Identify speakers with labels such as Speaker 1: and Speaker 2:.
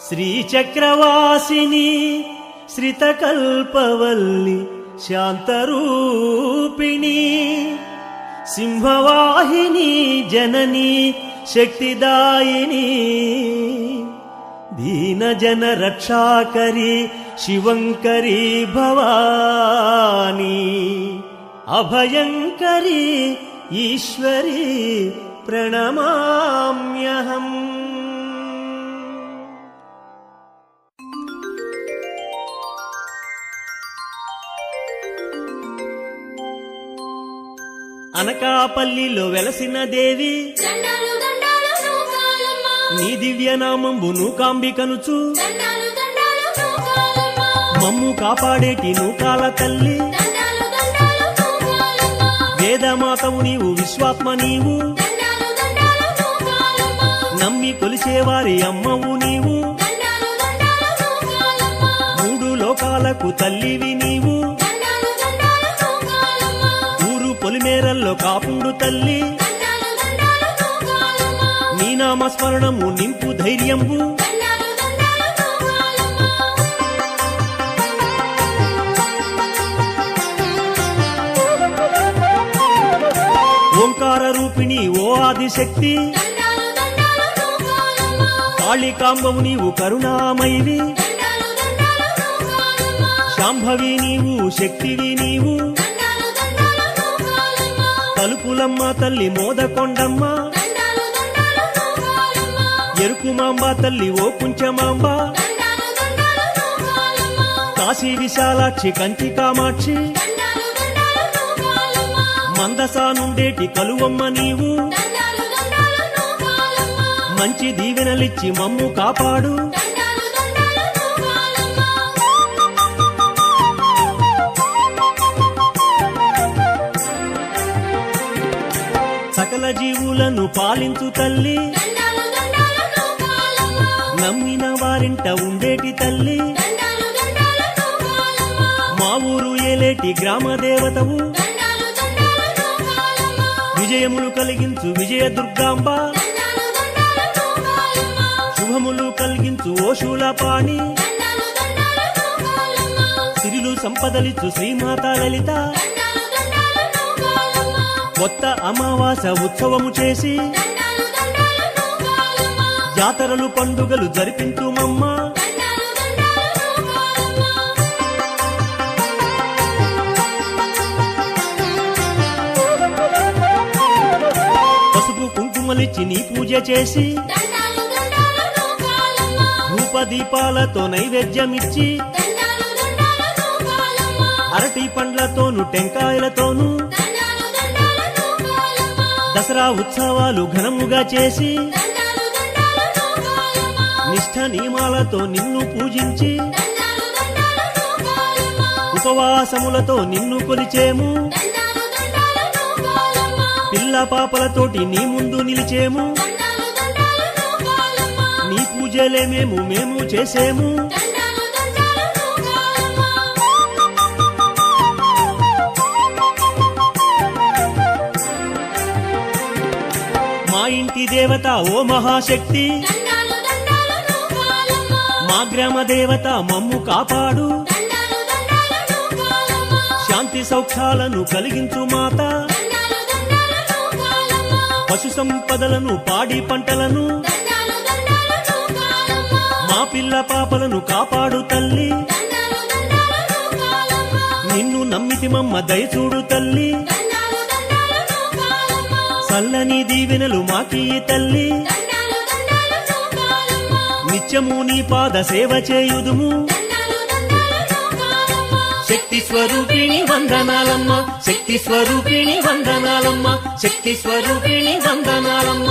Speaker 1: శ్రీచక్రవాసిని శ్రితకల్పవల్లి శాంతరూపిణి సింహవాహిని జనని శక్తిదాయిని దీనజన రక్షాకరి శివంకరి భవాని అభయంకరి ఈశ్వరి ప్రణమామ్యహం. అనకాపల్లిలో వెలసిన దేవి నీ దివ్యనామంబు నూకాంబికనుచు మమ్ము కాపాడేటి నూకాల తల్లి వేదమాతవు నీవు విశ్వాత్మ నీవు నమ్మి కొలిచేవారి అమ్మవు నీవు మూడు లోకాలకు తల్లివి నీవు ఊరు పొలిమేరల్లో కాపుడు తల్లి నీ నామస్మరణము నింపు ధైర్యంబు ఓంకార రూపిణి ఓ ఆదిశక్తి కాళికాంబవు నీవు కరుణామయివి శాంభవి నీవు శక్తివి నీవు తలుపులమ్మ తల్లి మోదకొండమ్మ ఎరుకుమాంబ తల్లి ఓ కుంచమాంబ కాశీ విశాలాక్షి కంచి కామాక్షి మందసా నుండేటి కలువమ్మ నీవు మంచి దీవెనలిచ్చి మమ్ము కాపాడు సకల జీవులను పాలించు తల్లి నమ్మిన వారింట ఉండేటి తల్లి మా ఊరు ఏలేటి గ్రామ దేవతవు విజయములు కలిగించు విజయ దుర్గాంబ శుభములు కలిగించు ఓ శూలపాణి సిరిలు సంపదలిచ్చు శ్రీమాత లలిత కొత్త అమావాస ఉత్సవము చేసి జాతరలు పండుగలు జరిపించుమమ్మ పసుపు కుంకుమలిచ్చి నీ పూజ చేసి ధూపదీపాలతో నైవేద్యమిచ్చి అరటి పండ్లతోను టెంకాయలతోను దసరా ఉత్సవాలు ఘనముగా చేసి నిష్ఠ నియమాలతో నిన్ను పూజించి ఉపవాసములతో నిన్ను కొలిచేము పిల్ల పాపలతోటి నీ ముందు నిలిచేము నీ పూజలే మేము చేసేము మా ఇంటి దేవత ఓ మహాశక్తి మా గ్రామ దేవత మమ్ము కాపాడు శాంతి సౌఖ్యాలను కలిగించు మాత పశు సంపదలను పాడి పంటలను మా పిల్ల పాపలను కాపాడు తల్లి నిన్ను నమ్మితిమమ్మ దయచూడు తల్లి చల్లని దీవెనలు మాకీ తల్లి నిత్యము నీ పాద సేవ చేయుదుము శక్తి స్వరూపిణి వందనాలమ్మ శక్తి స్వరూపిణి వందనాలమ్మ శక్తి స్వరూపిణి వందనాలమ్మ.